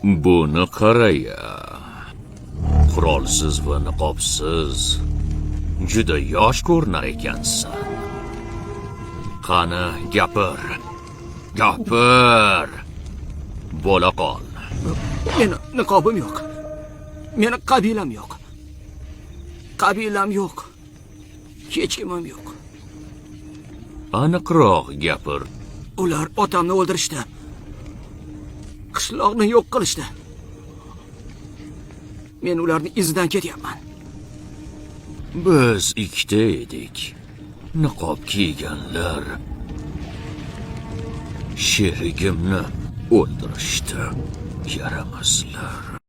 Buni qaraya. Qurolsiz va niqobsiz juda yosh ko'rinar ekansan. Qani, gapir. Gapir. Bo'la qol. Meni niqobim yo'q. Meni qabilam yo'q. Qabilam yo'q. Hech kimim yo'q. Aniqroq gapir. Ular otamni o'ldirishdi. Qishloqni yo'q qilishdi. Men ularning izidan ketyapman. Biz ikkita edik. Niqob kiyganlar sherigimni o'ldirishdi. Yaramaslar.